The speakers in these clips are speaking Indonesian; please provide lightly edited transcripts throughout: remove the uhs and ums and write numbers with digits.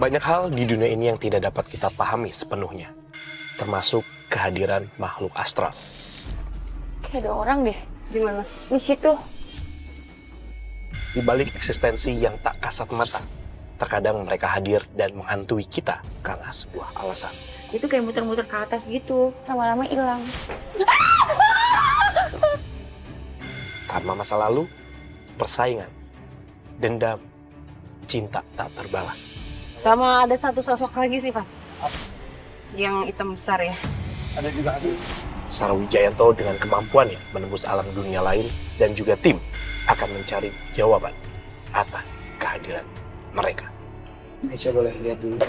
Banyak hal di dunia ini yang tidak dapat kita pahami sepenuhnya, termasuk kehadiran makhluk astral. Kayak ada orang deh. Di mana? Di situ. Di balik eksistensi yang tak kasat mata, terkadang mereka hadir dan menghantui kita karena sebuah alasan. Itu kayak muter-muter ke atas gitu. Lama-lama hilang. Karena masa lalu, persaingan, dendam, cinta tak terbalas. Sama ada satu sosok lagi sih, Pak. Yang hitam besar ya. Ada juga hadir. Sarwijayanto dengan kemampuannya menembus alam dunia lain dan juga tim akan mencari jawaban atas kehadiran mereka. Aisyah boleh lihat dulu.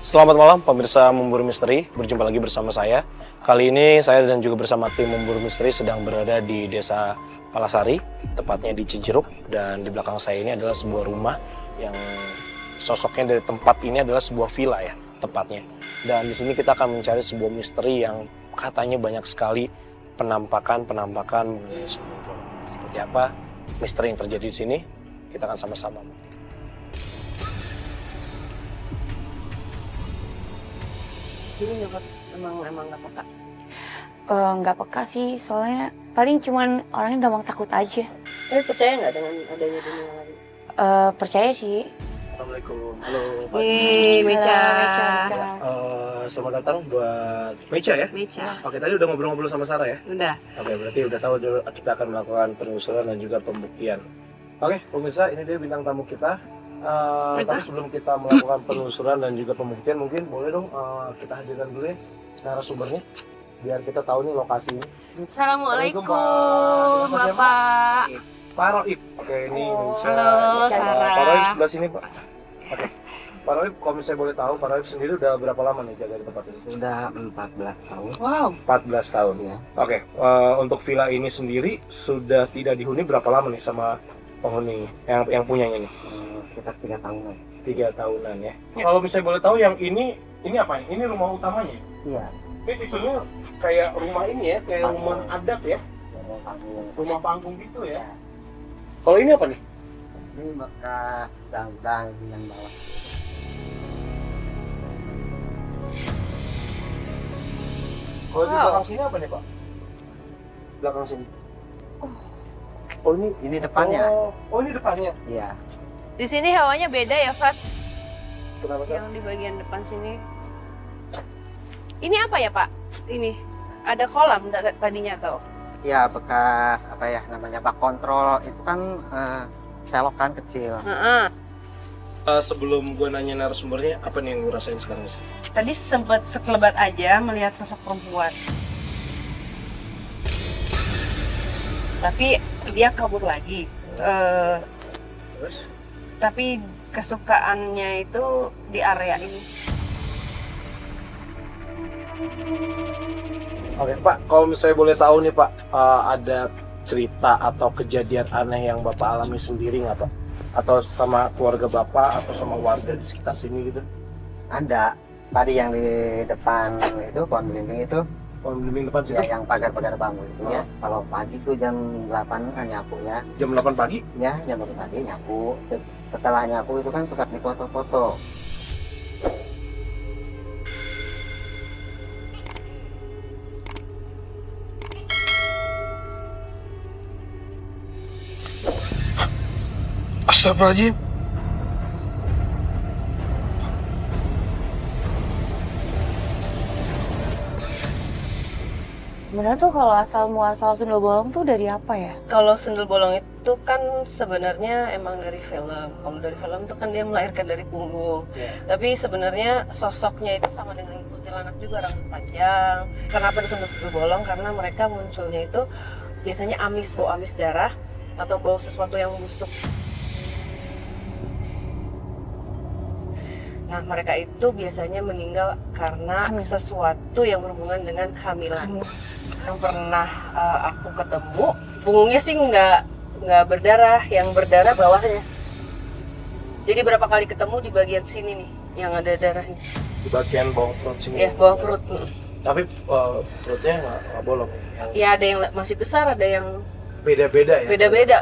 Selamat malam pemirsa Memburu Misteri, berjumpa lagi bersama saya. Kali ini saya dan juga bersama tim Memburu Misteri sedang berada di Desa Palasari, tepatnya di Cijeruk, dan di belakang saya ini adalah sebuah rumah yang sosoknya dari tempat ini adalah sebuah villa ya, tepatnya. Dan di sini kita akan mencari sebuah misteri yang katanya banyak sekali penampakan mengenai sebuah bola. Seperti apa misteri yang terjadi di sini? Kita akan sama-sama. Ini emang nggak peka. Nggak peka sih, soalnya paling cuman orangnya gampang takut aja. Tapi percaya nggak dengan adanya dunia lain? Percaya sih. Assalamualaikum. Halo Pak. Nih, Meca. Selamat datang buat Meca ya. Meca. Oke, tadi udah ngobrol-ngobrol sama Sarah ya. Udah. Oke, berarti udah tahu kita akan melakukan penelusuran dan juga pembuktian. Oke, pemirsa, ini dia bintang tamu kita. Tapi sebelum kita melakukan penelusuran dan juga pembuktian, mungkin boleh dong kita hadirkan dulu ya narasumbernya biar kita tahu nih lokasinya. Assalamualaikum, Pak. Bapak. Pak Roib. Oke, ini Indonesia. Halo, Sarah. Pak Roib sebelah sini, Pak. Oke. Pak Roib, kalau misalnya boleh tahu, Pak Roib sendiri udah berapa lama nih jaga di tempat ini? Sudah 14 tahun. Wow. 14 tahun Ya. Oke, untuk villa ini sendiri sudah tidak dihuni berapa lama nih sama penghuni yang punyanya nih? Sekitar 3 tahunan. 3 tahunan ya. Kalau misalnya boleh tahu yang ini apa? Ini rumah utamanya? Iya. Ini tipenya kayak rumah ini ya, kayak Panggung. rumah adat ya, Rumah panggung. rumah panggung gitu ya. Kalau ini apa nih? Ini bekas gudang yang bawah. Kalau di belakang sini apa nih Pak? Belakang sini. Oh ini Ini depannya. Oh ini depannya. Iya. Di sini hawanya beda ya, Fat? Kenapa Pak? Yang di bagian depan sini. Ini apa ya, Pak? Ini ada kolam tadinya atau? Iya, bekas apa ya namanya bak kontrol itu kan selokan kecil. Heeh. Sebelum gue nanya narasumbernya, apa nih yang gue rasain sekarang sih? Tadi sempat sekelebat aja melihat sosok perempuan. Tapi dia kabur lagi. Terus? Tapi kesukaannya itu di area ini. Oke Pak, kalau misalnya boleh tahu nih Pak, ada cerita atau kejadian aneh yang Bapak alami sendiri nggak Pak? Atau sama keluarga Bapak atau sama warga di sekitar sini gitu? Ada. Tadi yang di depan itu pohon belimbing itu Pohon belimbing depan situ? ya yang pagar-pagar bambu itu ya. Kalau pagi tuh jam 8 kan nyapu ya. Jam 8 pagi? Ya, jam 8 pagi nyapu. Setelah nyapu itu kan suka dipoto-foto. Astagfirullahaladzim. Sebenarnya tuh kalau asal muasal sundel bolong tuh dari apa ya? Kalau sundel bolong itu kan sebenarnya emang dari film. Kalau dari film itu kan dia melahirkan dari punggung. Tapi sebenarnya sosoknya itu sama dengan kuntilanak juga, rambut panjang. Kenapa disebut sundel bolong? Karena mereka munculnya itu biasanya amis, bau amis darah atau bau sesuatu yang busuk. Nah, mereka itu biasanya meninggal karena sesuatu yang berhubungan dengan kehamilan. Yang pernah aku ketemu, punggungnya sih nggak berdarah, yang berdarah bawahnya. Jadi berapa kali ketemu di bagian sini nih, yang ada darahnya. Di bagian bawah perut sini. Ya, bawah perut. Tapi perutnya nggak bolong. Ya, ada yang masih besar, ada yang Beda-beda ya. beda-beda.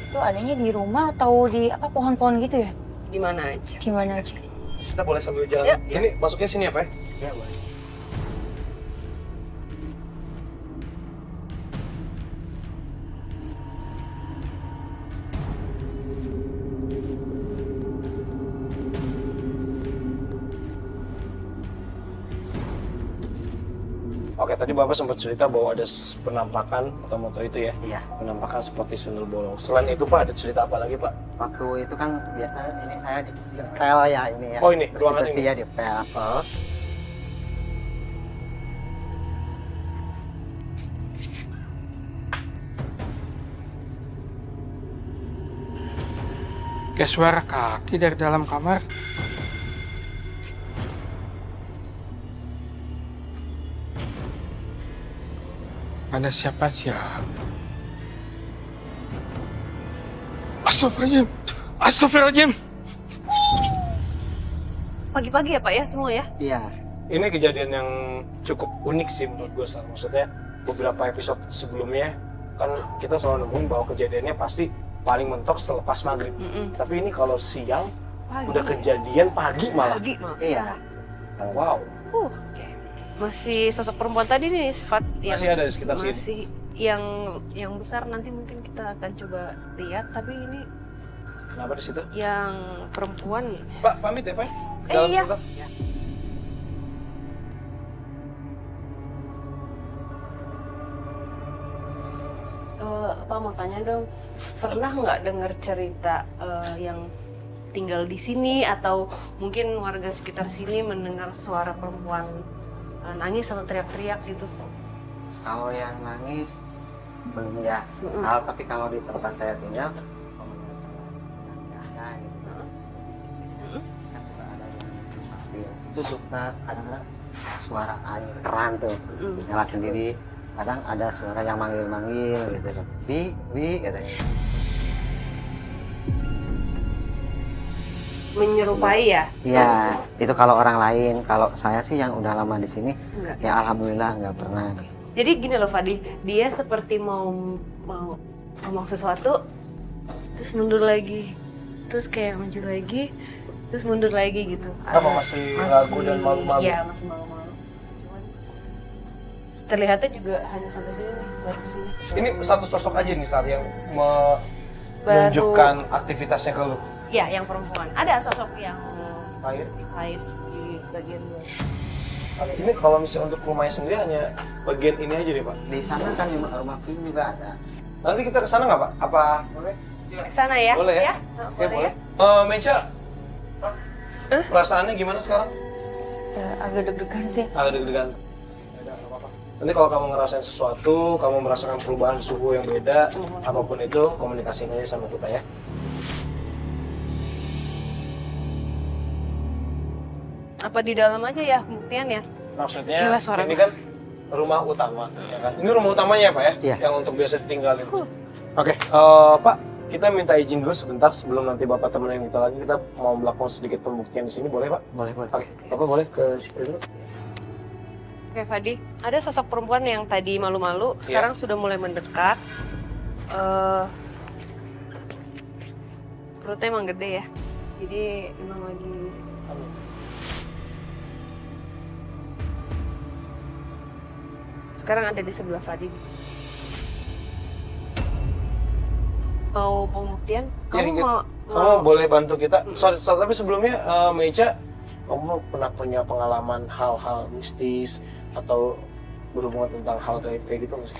Itu adanya di rumah atau di apa pohon-pohon gitu ya? Di mana aja. Di mana aja? Kita boleh sambil jalan. Ya. Ini masuknya sini apa ya? Ya, boleh. Oke, tadi Bapak sempat cerita bahwa ada penampakan atau moto itu ya, Iya. penampakan seperti sundel bolong. Selain itu Pak, ada cerita apa lagi Pak? Waktu itu kan biasa ini saya di pel ya ini ya. Oh, ini, ruangan Bersih-bersih ini? ya di pel. Kayak suara kaki dari dalam kamar. Ada siapa-siapa. Astagfirullahaladzim. Astagfirullahaladzim. Pagi-pagi ya Pak ya semua ya? Iya. Ini kejadian yang cukup unik sih menurut gue, Sar. Maksudnya beberapa episode sebelumnya kan kita selalu nemuin bahwa kejadiannya pasti paling mentok selepas maghrib. Tapi ini kalau siang udah kejadian pagi malah. Pagi malah. Iya. Wow, Oke. Masih sosok perempuan tadi nih sifat yang masih ada di sekitar sini. masih yang besar nanti mungkin kita akan coba lihat, tapi ini Kenapa di situ? yang perempuan. Pak, pamit ya Pak. Iya. sebentar. Pak mau tanya dong, pernah nggak dengar cerita yang tinggal di sini atau mungkin warga sekitar sini mendengar suara perempuan nangis atau teriak-teriak gitu? Kalau yang nangis belum ya. Kalau tapi kalau di tempat saya tinggal, komunitas sedang biasa gitu. Kan suka ada yang sambil itu suka ada suara air keran tuh nyala sendiri. Kadang ada suara yang manggil-manggil gitu kan. Bi katanya. Menyerupai ya? Iya, itu kalau orang lain. Kalau saya sih yang udah lama di sini, Enggak. ya alhamdulillah nggak pernah. Jadi gini loh Fadi, dia seperti mau ngomong sesuatu, terus mundur lagi, terus kayak maju lagi, terus mundur lagi gitu. Apa masih ragu dan malu-malu? Iya, masih malu-malu. Cuman terlihatnya juga hanya sampai sini nih, batas sini. Ini satu sosok aja nih saat yang menunjukkan aktivitasnya ke lu. Ya, yang perempuan. Ada sosok yang Air. lain di bagian luar. Oke, ini kalau misalnya untuk rumahnya sendiri hanya bagian ini aja deh Pak. Di sana kan rumah Pink juga ada. Nanti kita ke sana nggak Pak? Apa? Boleh? Ke sana ya? Boleh ya? Oke, boleh. Meja, perasaannya gimana sekarang? Ya, agak deg-degan sih. Agak deg-degan. Beda, nggak apa-apa. Nanti kalau kamu ngerasain sesuatu, kamu merasakan perubahan suhu yang beda, apapun itu, komunikasiin aja sama kita ya. Apa di dalam aja ya pembuktian ya? Maksudnya Gila, suara ini kan rumah utama, ya kan? Ini rumah utamanya ya Pak ya? Iya. Yang untuk biasa ditinggalin. Oke, Pak, kita minta izin dulu sebentar sebelum nanti Bapak temenin kita lagi. Kita mau melakukan sedikit pembuktian di sini, boleh Pak? Boleh. Oke, Bapak boleh ke situ dulu? Oke Fadi, ada sosok perempuan yang tadi malu-malu, sekarang sudah mulai mendekat. Perutnya emang gede ya, jadi emang lagi. Sekarang ada di sebelah Fadi. Mau pembuktian? Kamu gitu. mau? Kamu boleh bantu kita. Sorry, tapi sebelumnya Meja, kamu pernah punya pengalaman hal-hal mistis atau berhubungan tentang hal kayak gitu nggak sih?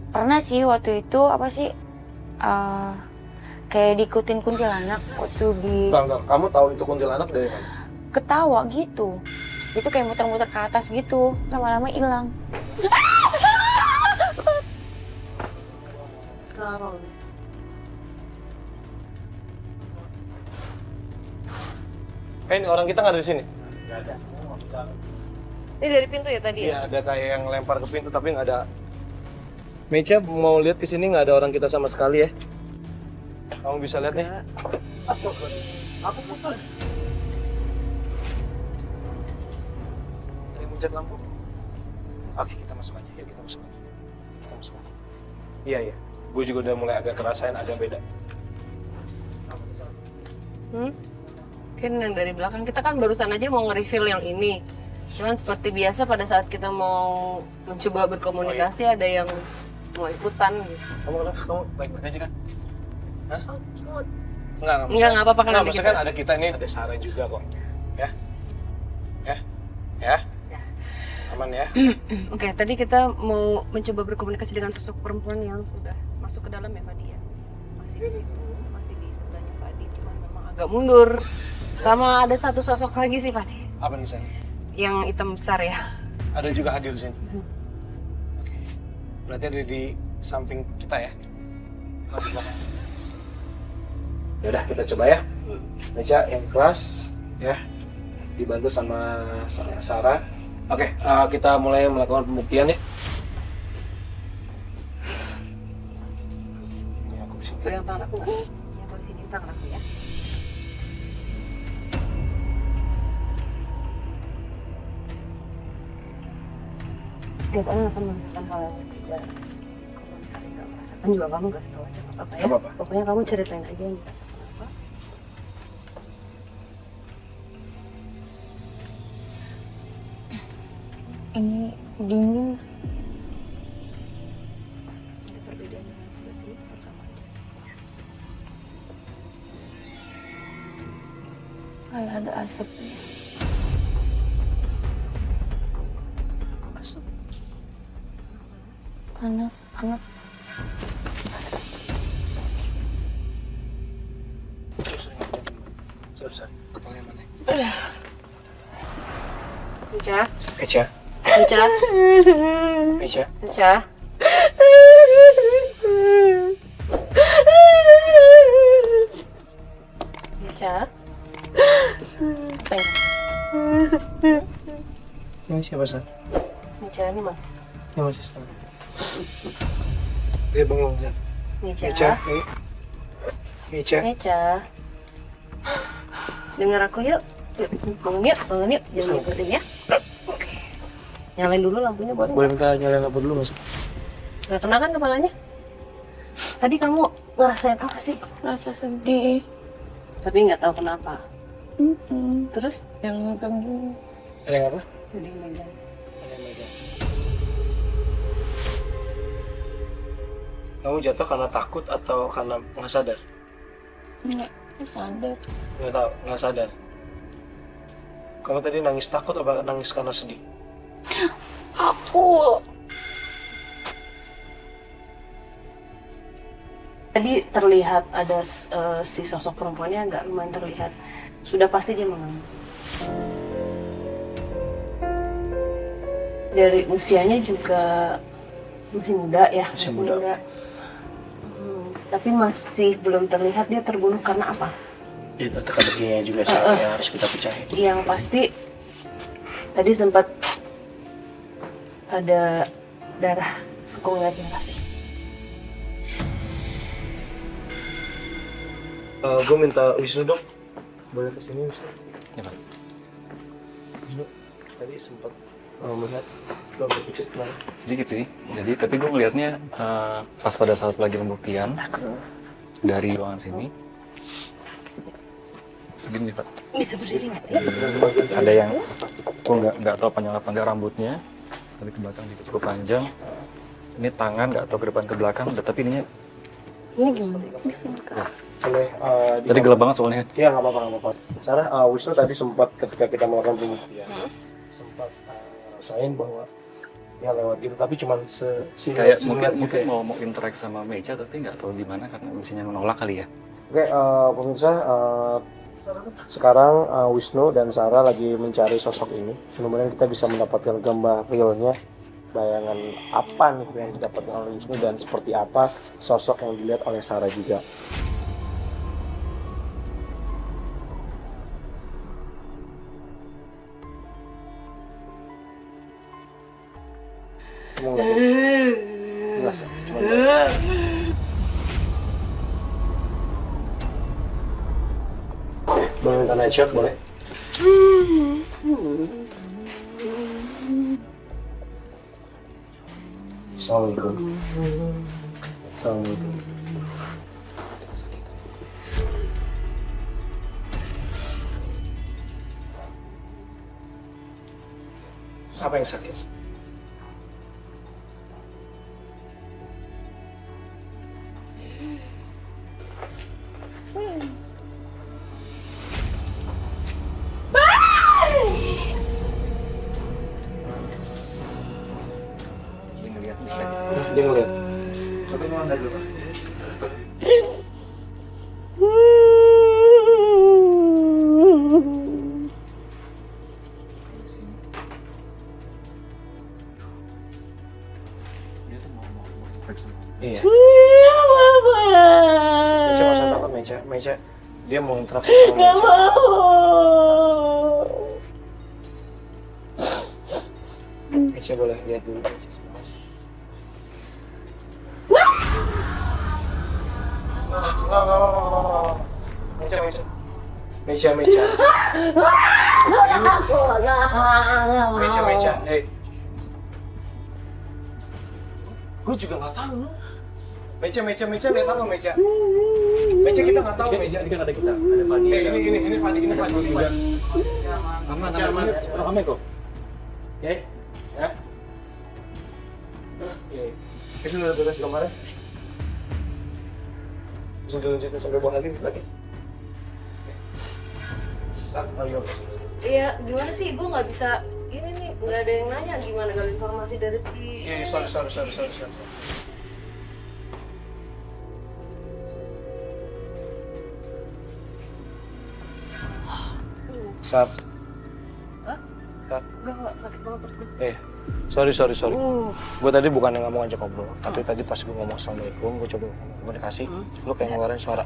Pernah sih waktu itu apa sih? Kayak diikutin kuntilanak waktu di Enggak. Kamu tahu itu kuntilanak dari mana? ketawa gitu. Itu kayak muter-muter ke atas gitu, lama-lama hilang. Ini orang kita nggak ada di sini. Nggak ada. Ini dari pintu ya tadi ya? Iya, ada kayak yang lempar ke pintu tapi nggak ada. Meja mau lihat ke sini nggak ada orang kita sama sekali ya. Kamu bisa lihat nih. Aku putus. Ini mencet lampu. Oke, kita masuk aja. Ya, kita masuk aja. Kita masuk aja. Iya, iya. Gue juga udah mulai agak kerasain ada beda. Mungkin yang dari belakang, kita kan barusan aja mau nge-reveal yang ini. Cuman seperti biasa pada saat kita mau mencoba berkomunikasi ada yang mau ikutan gitu. Kamu kenapa? Kamu baik-baik aja kan? Hah? Enggak apa-apa kan Nah, ada maksudnya kita. kan ada kita ini, ada Sarah juga kok. Ya? Ya? Aman ya? Oke, tadi kita mau mencoba berkomunikasi dengan sosok perempuan yang sudah masuk ke dalam ya Fadi ya. Masih di situ, masih di sebelahnya Fadi, cuman memang agak mundur. Sama ada satu sosok lagi sih Fadi, Apa nih saya? yang hitam besar ya. Ada juga hadir di sini. Oke. Berarti ada di samping kita ya? Atau di belakang? Yaudah, kita coba ya. Meja yang keras, ya. Dibantu sama Sarah. Oke, kita mulai melakukan pembuktian ya. Ini aku di sini. Pegang tangan aku. Ya, aku di sini tangan aku ya. Setiap orang akan melakukan hal yang berbeda. Kalau misalnya nggak merasakan juga kamu kasih tahu aja nggak apa-apa ya. Nggak apa-apa. Pokoknya kamu ceritain aja yang dirasakan apa. Ini dingin. Ada perbedaan dengan sebelah sini atau sama aja? Kayak ada asapnya. Asap. Panas, panas. Sorry. Kepala yang mana? Meja, Meja. Meja, Meja. Meja. Meja. Apa ini? Ini siapa sih? Meja ini mas. Ini masih setengah. Dia bengong kan? Meja. Meja. Nih. Meja. Meja. Dengar aku yuk. Yuk, bangun yuk, bangun yuk. Jangan ngikutin ya. Oke. Nyalain dulu lampunya boleh? Boleh minta nyalain lampu dulu mas? Gak kena kan kepalanya? Tadi kamu ngerasain apa sih? Rasa sedih. Tapi nggak tahu kenapa. Terus? Yang ganggu. Ada yang apa? Jadi meja. Ada yang meja. Kamu jatuh karena takut atau karena nggak sadar? Nggak sadar. Nggak tahu, nggak sadar. Kamu tadi nangis takut apa nangis karena sedih? Aku. Tadi terlihat ada si sosok perempuannya nggak lumayan terlihat. Sudah pasti dia mengangguk. Dari usianya juga masih muda ya. Masih muda. Tapi masih belum terlihat dia terbunuh karena apa? Itu teka-tekinya juga yang harus kita percaya. Yang pasti tadi sempat ada darah. Aku ngeliat yang pasti. Gue minta Wisnu dong. Boleh kesini Wisnu? Ya Pak. Wisnu, tadi sempat melihat lo berpikir kemana? Sedikit sih. Jadi tapi gue ngeliatnya pas pada saat lagi pembuktian dari ruangan sini. Segini Pak. Bisa berdiri nggak? Ada yang gue nggak tahu panjang apa enggak rambutnya, tapi ke belakang dikit cukup panjang. Ini tangan nggak tahu ke depan ke belakang, tapi ininya Ini gimana? Boleh. tadi gelap banget soalnya. Iya nggak apa-apa, nggak apa-apa. Sarah, Wisnu tadi sempat ketika kita melakukan pembuktian sempat ngerasain bahwa ya lewat gitu, tapi cuma Kayak mungkin mau interaksi sama meja, tapi nggak tahu di mana karena mesinnya menolak kali ya. Oke, pemirsa, sekarang Wisnu dan Sarah lagi mencari sosok ini. Mudah-mudahan kita bisa mendapatkan gambar realnya, bayangan apa nih yang didapatkan oleh Wisnu dan seperti apa sosok yang dilihat oleh Sarah juga. Kamu nggak ya? Jelas ya? Cuma boleh minta night shot, boleh? Assalamualaikum. Assalamualaikum. Apa yang sakit? Dia ngeliat. Tapi memang dari dulu. Iya. Meja nggak usah takut, Meja. Dia mau interaksi sama Meja. Meja boleh lihat dulu. Meja. Meja. Gue juga nggak tahu. Meja, lihat apa Meja? Meja kita nggak tahu Meja. Ini kan ada kita, ada Fadi. Ini Fadi juga. Aman, Aman. Aman kok. Ya. Bisa udah beres gambarnya. Bisa dilanjutin sampai bawah lagi. Ayo. Iya, gimana sih? Gue nggak bisa. Ini nih, nggak ada yang nanya gimana kalau informasi dari si. Iya, sorry. Sap. Hah? Sap. Enggak, sakit banget perut gue. Sorry. Gue tadi bukan yang ngomong ngajak ngobrol, tapi tadi pas gue ngomong assalamualaikum, gue coba komunikasi, lu kayak ngeluarin suara,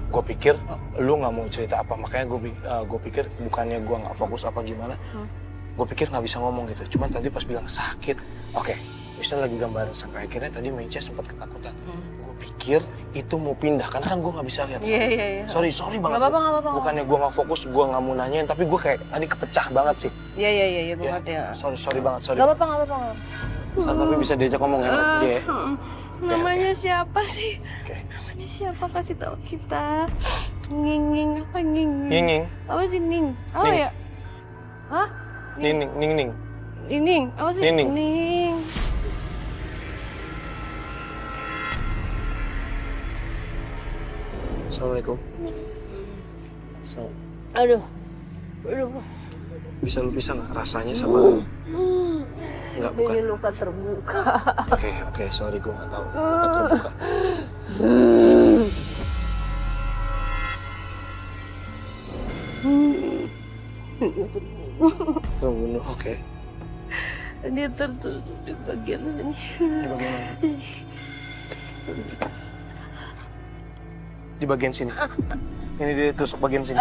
gue pikir lu nggak mau cerita apa, makanya gue pikir bukannya gue nggak fokus apa gimana, gue pikir nggak bisa ngomong gitu, cuman tadi pas bilang sakit, oke, misalnya lagi gambaran sampai akhirnya tadi Meja sempat ketakutan, gue pikir itu mau pindah, karena kan gue nggak bisa lihat. Iya. Sorry banget. Nggak apa-apa. Bukannya gue nggak fokus, gue nggak mau nanyain, tapi gue kayak tadi kepecah banget sih. Iya, banget ya. Sorry banget. Nggak apa-apa. Tapi bisa diajak ngomong ya dia. Namanya siapa sih? Oke. Namanya siapa? Kasih tahu kita. Nging. Apa nging? Nging. Apa sih nging? Apa Ning. ya? Hah? Ning. Ning. Apa sih? Ning. Ning. Assalamualaikum. Aduh. Bisa lu pisah nggak rasanya sama? Nggak, bukan. Ini luka terbuka. Oke, sorry gue nggak tahu. Luka terbuka. Terbunuh, oke. Dia tertusuk di bagian sini. Di bagian mana? Di bagian sini. Ini dia tusuk bagian sini.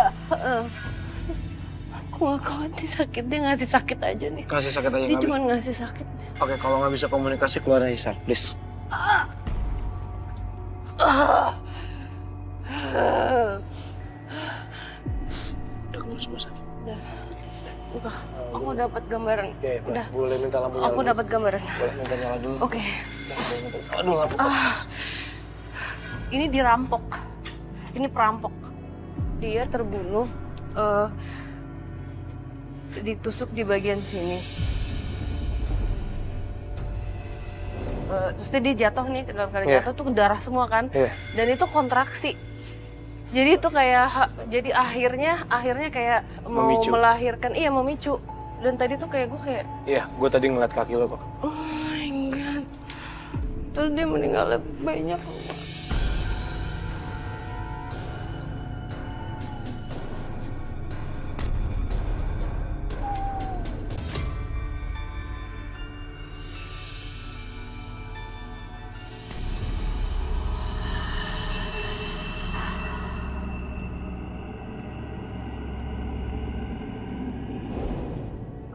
Aku nggak khawatir sakit, dia ngasih sakit aja nih. Kasih sakit aja Dia nggak cuma bisa. ngasih sakit. Oke, kalau nggak bisa komunikasi keluar dari Isar, please. Udah keluar semua sakit. Udah, aku dapat gambaran. Oke, Udah. boleh minta lampu Aku nyala dapat gambaran. dulu? Boleh minta nyala dulu? Oke. Boleh minta nyala dulu, lampu. Ini dirampok. Ini perampok. Dia terbunuh, ditusuk di bagian sini. Terus dia jatuh nih, dalam keadaan Iya. jatuh tuh darah semua kan. Iya. Dan itu kontraksi. Jadi itu kayak, jadi akhirnya kayak mau Memicu. melahirkan, iya memicu. Dan tadi tuh kayak gue kayak, Iya, gue tadi ngeliat kaki lo kok. oh my god. Terus dia meninggalnya banyak.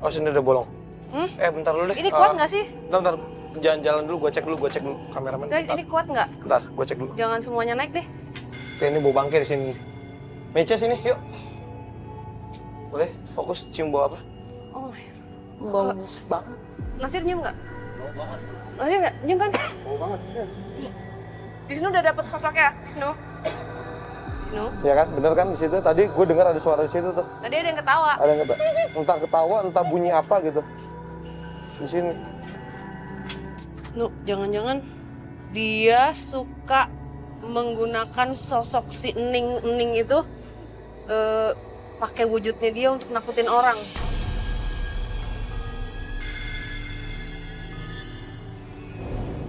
Oh, sini ada bolong. Bentar dulu deh. Ini kuat nggak sih? Bentar, jalan dulu, gue cek dulu kameramen. Nggak, ini kuat nggak? Bentar, gue cek dulu. Jangan semuanya naik deh. Oke, ini bau bangke di sini. Meja sini, yuk. Boleh fokus cium bau apa? Oh my. Bau busuk banget. Nasir nyium nggak? Nasir nggak? Nyium kan? Bau banget. Wisnu udah dapet sosoknya, Wisnu. Wisnu. Ya kan, bener kan di situ. Tadi gue dengar ada suara di situ tuh. Tadi ada yang ketawa. Ada yang entah ketawa, entah bunyi apa gitu. Di sini. Nu, jangan-jangan dia suka menggunakan sosok si Ening itu pakai wujudnya dia untuk nakutin orang.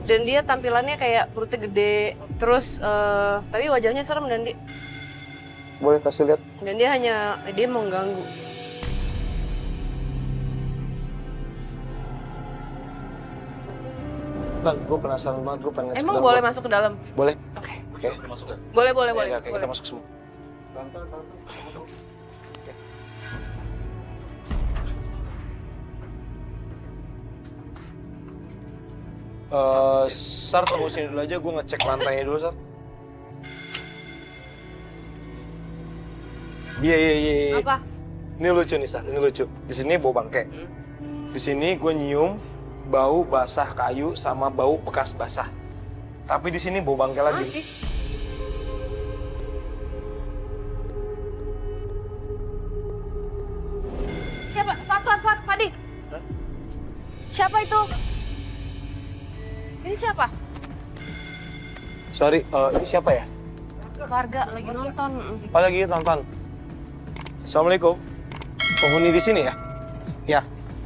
Dan dia tampilannya kayak perutnya gede, terus tapi wajahnya serem dan Boleh kasih lihat. dia mengganggu. Bang, gue penasaran banget, gue pengen ngecek Emang dalam. boleh masuk ke dalam? Boleh. Oke. Oke. Boleh. Ya, oke, kita masuk semua. Sar, tunggu sini dulu aja, gue ngecek lantainya dulu, Sar. Iya. Apa? Ini lucu nih, Sar, ini lucu. Di sini bau bangke. Di sini gue nyium bau basah kayu sama bau bekas basah. Tapi di sini bau bangke lagi. Masih. Siapa? Fadi. Hah? Siapa itu? Ini siapa? Sorry, ini siapa ya? Warga lagi nonton. Oh, lagi tonton. Assalamualaikum. Penghuni di sini ya? Ya.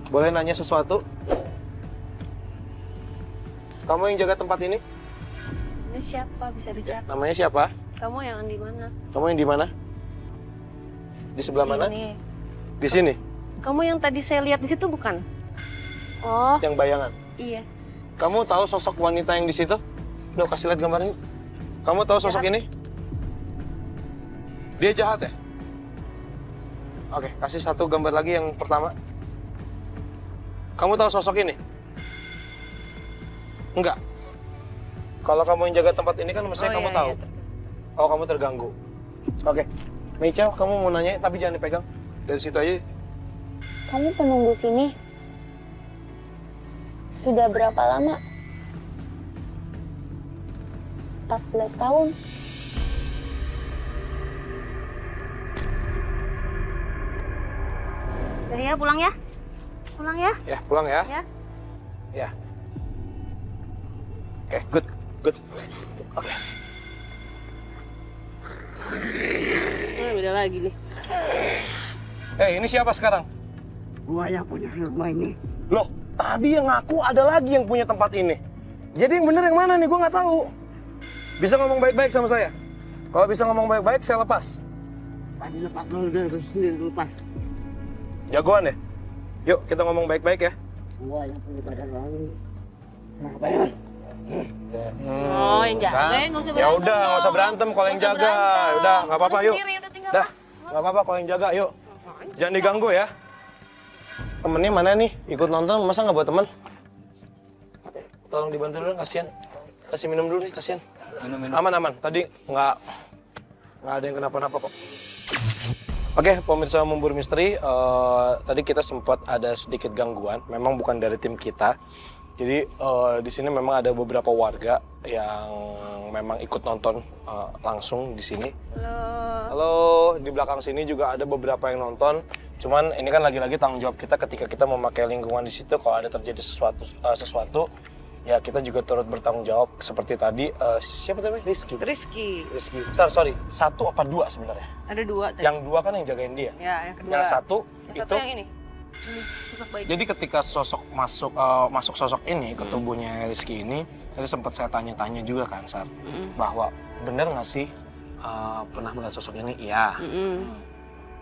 Boleh nanya sesuatu? Kamu yang jaga tempat ini? Ini siapa? Bisa bicara. Namanya siapa? Kamu yang di mana? Kamu yang di mana? Di sebelah mana? Sini. Di sini. Kamu yang tadi saya lihat di situ bukan? Oh, Yang bayangan. iya. Kamu tahu sosok wanita yang di situ? Udah kasih lihat gambarnya. Kamu tahu sosok Jahat. ini? Dia jahat ya? Oke, kasih satu gambar lagi yang pertama. Kamu tahu sosok ini? Enggak. Kalau kamu yang jaga tempat ini kan mestinya kamu tahu. Oh, kamu terganggu. Oke. Mecha, kamu mau nanya tapi jangan dipegang. Dari situ aja. Kamu penunggu sini? Sudah berapa lama? 14 tahun. Udah ya, pulang ya? Pulang ya? Ya, pulang ya. Ya. Ya. Oke, good. Oke. Beda lagi nih. Ini siapa sekarang? Gua yang punya rumah ini. Loh, tadi yang ngaku ada lagi yang punya tempat ini. Jadi yang bener yang mana nih? Gue nggak tahu. Bisa ngomong baik-baik sama saya? Kalau bisa ngomong baik-baik, saya lepas. Tadi lepas lu udah sendiri lepas. Jagoan ya? Yuk, kita ngomong baik-baik ya. Gua yang punya badan lalu. Ngapain? Oh, yang jaga ya, nggak usah berantem. Ya udah, nggak usah berantem. Kalau yang jaga, udah nggak apa-apa. Yuk, Udah tinggal dah, nggak apa-apa. Kalau yang jaga, yuk. Jangan diganggu ya. Temennya mana nih? Ikut nonton, masa nggak buat temen? Tolong dibantu dulu, kasihan. Kasih minum dulu nih, kasihan. Aman. Tadi nggak ada yang kenapa-napa kok. Oke, pemirsa Memburu Misteri, tadi kita sempat ada sedikit gangguan. Memang bukan dari tim kita. Jadi di sini memang ada beberapa warga yang memang ikut nonton langsung di sini. Halo, di belakang sini juga ada beberapa yang nonton. Cuman ini kan lagi-lagi tanggung jawab kita ketika kita memakai lingkungan di situ. Kalau ada terjadi sesuatu, ya kita juga turut bertanggung jawab. Seperti tadi, siapa namanya? Rizky. Sorry, satu apa dua sebenarnya? Ada dua tadi. Yang dua kan yang jagain dia. Ya, yang kedua. Yang satu Yang itu. yang ini. Ini sosok baik. Jadi ketika sosok masuk sosok ini ke tubuhnya Rizky ini, tadi sempat saya tanya-tanya juga kan, Sar, bahwa benar nggak sih pernah melihat sosok ini? Iya.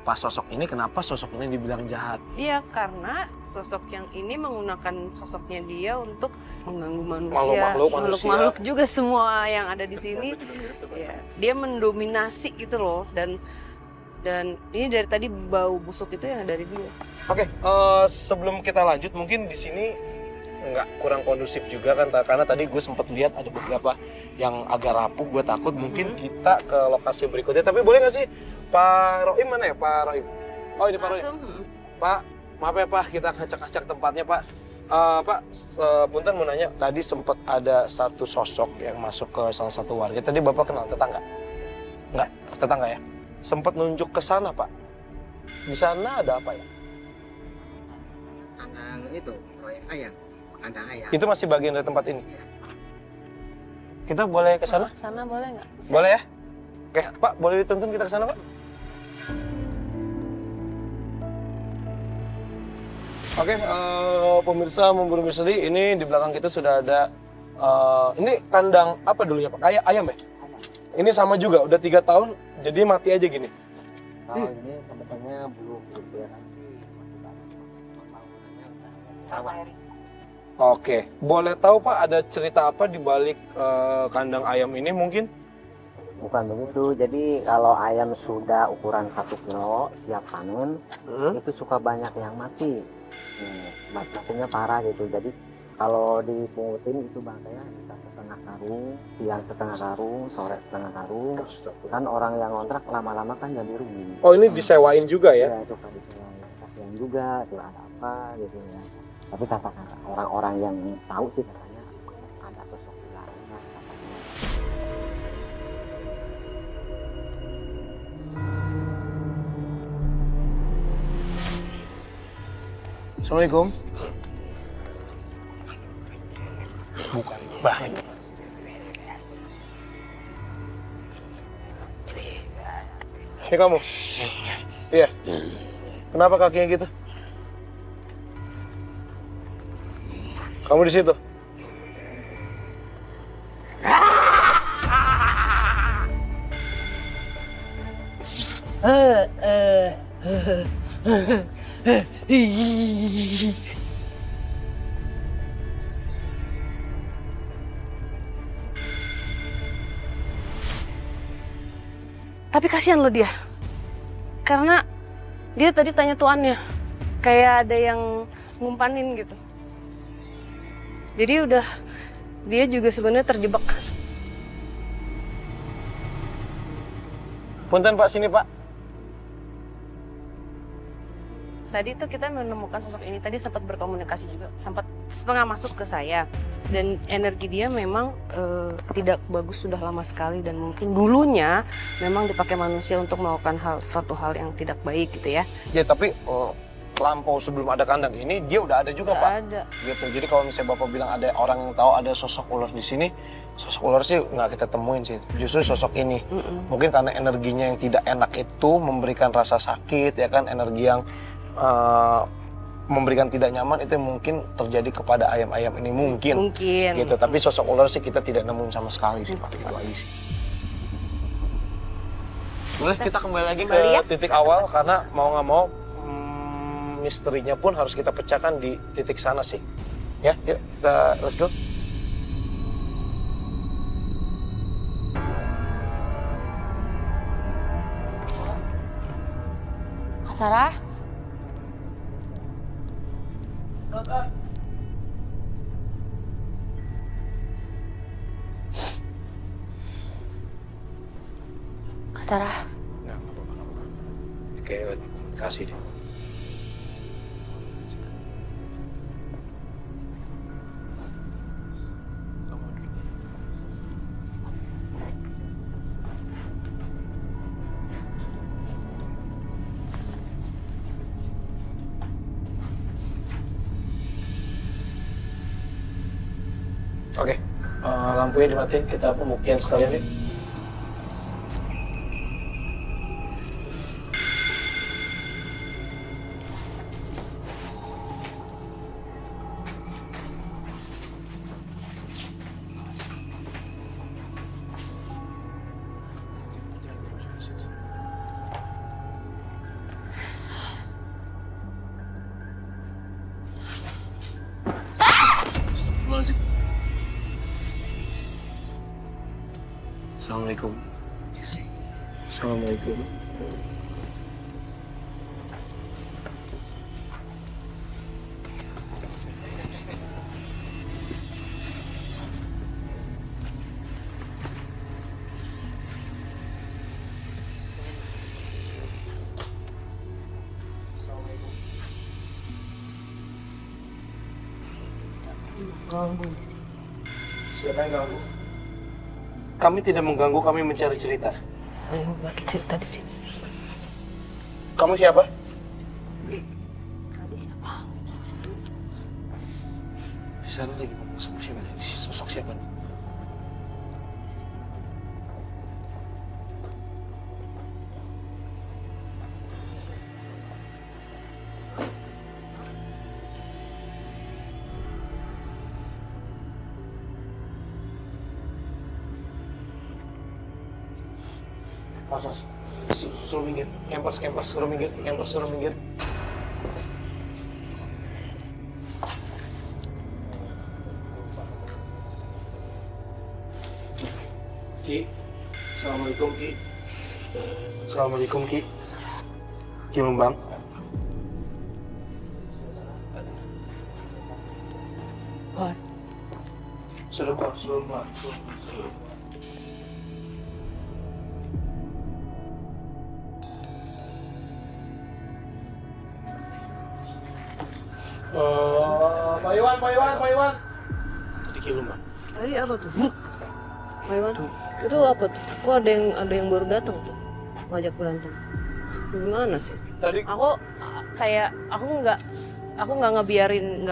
Pas sosok ini, kenapa sosok ini dibilang jahat? Iya, karena sosok yang ini menggunakan sosoknya dia untuk mengganggu manusia, makhluk-makhluk juga semua yang ada di sini. Ya, dia mendominasi gitu loh, dan Dan ini dari tadi bau busuk itu yang dari dia. Oke, sebelum kita lanjut mungkin di sini nggak kurang kondusif juga kan, karena tadi gue sempat lihat ada beberapa yang agak rapuh. Gue takut mungkin kita ke lokasi berikutnya. Tapi boleh nggak sih Pak Roim, mana ya Pak Roim? Oh ini Pak Roim. Pak, maaf ya Pak, kita ngacak-ngacak tempatnya Pak. Pak, punten mau nanya, tadi sempat ada satu sosok yang masuk ke salah satu warga. Tadi Bapak kenal tetangga? Enggak, tetangga ya? Sempat nunjuk ke sana Pak. Di sana ada apa ya? Kandang itu, proyek ayam. Kandang ayam. Itu masih bagian dari tempat ini? Kita boleh ke sana? Sana boleh nggak? Boleh ya? Oke, Pak, boleh dituntun kita ke sana, Pak? Oke, pemirsa Memburu Misteri, ini di belakang kita sudah ada, ini kandang apa dulu ya Pak? Ayam ya? Ini sama juga, udah 3 tahun, jadi mati aja gini. Kalau ini sebetulnya belum beransi, masih banyak pembangunannya udah. Oke, boleh tahu Pak ada cerita apa di balik kandang ayam ini mungkin? Bukan begitu, jadi kalau ayam sudah ukuran 1 kilo siap panen, itu suka banyak yang mati. Matinya parah gitu, jadi kalau dipungutin itu bangkainya bisa setengah karung, siang setengah karung, sore setengah karung. Kan orang yang ngontrak lama-lama kan jadi rugi. Oh ini disewain juga ya? Ya, suka disewain. Kasihan juga, tuh ada apa gitu ya. Tapi kata orang-orang yang tahu sih katanya ada sosok ular katanya. Assalamualaikum. Bukan, bahaya. Ini kamu? Iya. Kenapa kakinya gitu? Kamu di situ? Tapi kasihan lo dia. Karena dia tadi tanya tuannya. Kayak ada yang ngumpanin gitu. Jadi udah dia juga sebenarnya terjebak. Punten Pak, sini Pak. Tadi tuh kita menemukan sosok ini, tadi sempat berkomunikasi juga, sempat setengah masuk ke saya. Dan energi dia memang tidak bagus sudah lama sekali dan mungkin dulunya memang dipakai manusia untuk melakukan suatu hal yang tidak baik gitu ya. Ya tapi lampau sebelum ada kandang ini dia udah ada juga Udah Pak. ada. Gitu. Jadi kalau misalnya Bapak bilang ada orang yang tahu ada sosok ular di sini, sosok ular sih nggak kita temuin sih. Justru sosok ini. Mungkin karena energinya yang tidak enak itu memberikan rasa sakit ya kan, energi yang memberikan tidak nyaman itu mungkin terjadi kepada ayam-ayam ini mungkin gitu. Tapi sosok ular sih kita tidak nemuin sama sekali sih Pak, itu aja sih. Boleh kita kembali lagi ke titik awal karena mau nggak mau misterinya pun harus kita pecahkan di titik sana sih. Ya, yuk kita let's go. Kak Sarah? Kak Sarah? Nggak apa-apa. Oke, kasih deh. Oke, lampunya dimatiin, kita pembuktian sekalian yuk. Astagfirullahaladzim. Assalamualaikum. Assalamualaikum. ganggu. Siapa yang ganggu? Kami tidak mengganggu, kami mencari cerita. Ayo bagi cerita di sini. Kamu siapa? Tadi siapa? Di sana lagi ngomong sama siapa? Sosok siapa? Mas, suruh minggir, campers, suruh minggir, suruh minggir. Ki, assalamualaikum Ki. Assalamualaikum Ki. Ki Lumbang. Sudah Pak, sudah Pak. Pak Iwan. Tadi Ki Lumbang. Tadi apa tuh? Pak Iwan, itu apa tuh? Kok ada yang baru datang tuh ngajak berantem? Gimana sih? Tadi Aku nggak ngebiarin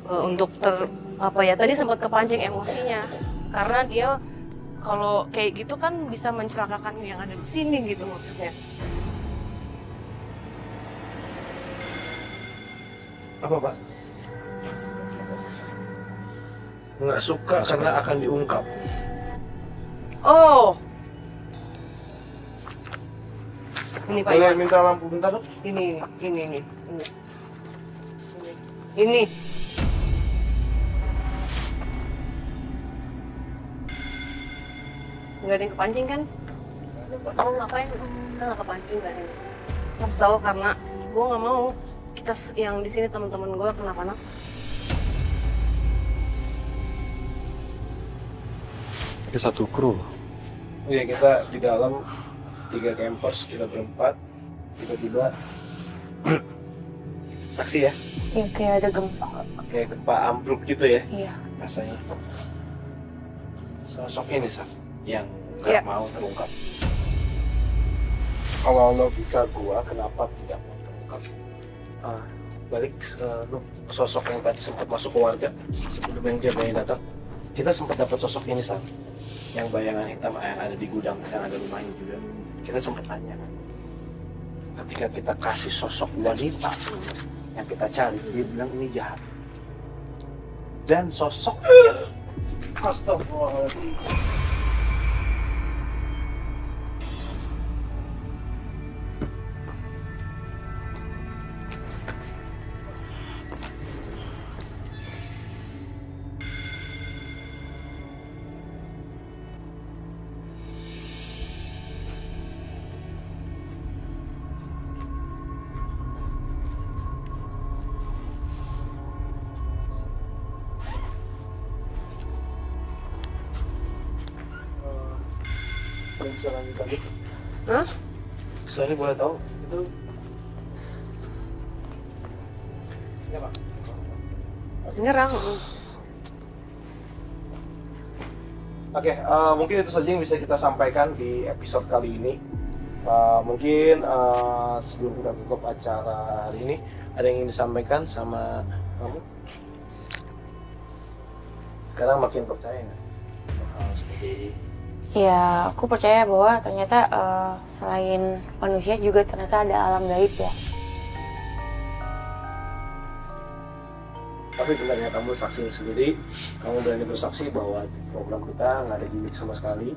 untuk tadi sempat kepancing emosinya karena dia kalau kayak gitu kan bisa mencelakakan yang ada di sini gitu maksudnya. apa Pak? Nggak suka karena akan diungkap. Oh, ini Pak Boleh Iwan. minta lampu bentar dong? Ini. Nggak ada yang kepancing kan? Kamu ngapain? Udah nggak kepancing tadi. Kesel karena gue nggak mau kita yang di sini teman-teman gue kenapa-napa. Tapi satu kru. Iya, kita di dalam 3 campers, kita berempat, tiba-tiba saksi ya, Ya, kayak ada gempa. kayak gempa ambruk gitu ya Iya. rasanya. Sosok ini yang Iya. nggak mau terungkap. Kalau logika gua, kenapa tidak mau terungkap? Balik sosok yang tadi sempat masuk ke warga sebelum yang jaganya datang, kita sempat dapat sosok ini yang bayangan hitam yang ada di gudang, yang ada rumahnya juga. Kita sempat tanya, ketika kita kasih sosok wanita yang kita cari, dia bilang ini jahat. Dan sosoknya, astagfirullahaladzim, bisa lanjut lagi. Hah? Sorry, boleh tahu itu? Ya Pak. Nyerang. Oke, mungkin itu saja yang bisa kita sampaikan di episode kali ini. Mungkin sebelum kita tutup acara hari ini, ada yang ingin disampaikan sama kamu? Sekarang makin percaya nggak? Seperti Ya, aku percaya bahwa ternyata selain manusia juga ternyata ada alam gaib ya. tapi benar ya, kamu saksi sendiri, kamu berani bersaksi bahwa program kita nggak ada gimmick sama sekali,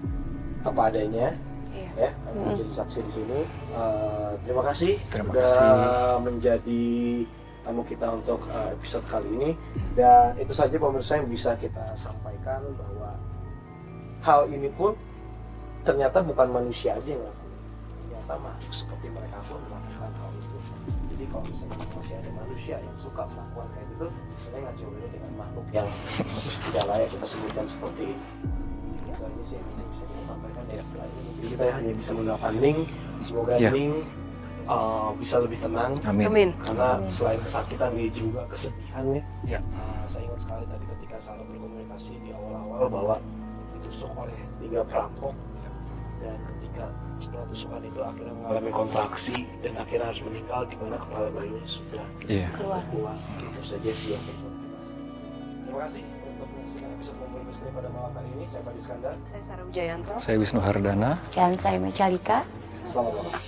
apa adanya. Iya. Ya, kamu menjadi saksi di sini. Terima kasih Terima sudah kasih. menjadi tamu kita untuk episode kali ini. Dan itu saja pemirsa yang bisa kita sampaikan, bahwa hal ini pun ternyata bukan manusia aja yang melakukan, ternyata makhluk seperti mereka pun melakukan hal itu. Jadi kalau misalnya masih ada manusia yang suka melakukan kayak gitu, sebenarnya nggak jauh beda dengan makhluk yang tidak layak kita sebutkan seperti ini. Itu aja sih yang bisa kita sampaikan dari setelah ini. Jadi kita hanya bisa menggunakan link. Semoga Ya. link bisa lebih tenang. Amin. Amin. Karena selain kesakitan dia juga kesedihan ya. Ya. Saya ingat sekali tadi ketika saya berkomunikasi di awal-awal bahwa ditusuk oleh 3 perampok dan ketika setelah tusukan itu akhirnya mengalami kontraksi dan akhirnya harus meninggal di mana kepala bayinya sudah Iya. keluar. Itu saja sih yang berkomunikasi. Terima kasih untuk menyaksikan episode Memburu Misteri pada malam hari ini. Saya Fadi Iskandar. Saya Sarah Wijayanto. Saya Wisnu Hardana. Dan saya Mechalika. Selamat malam.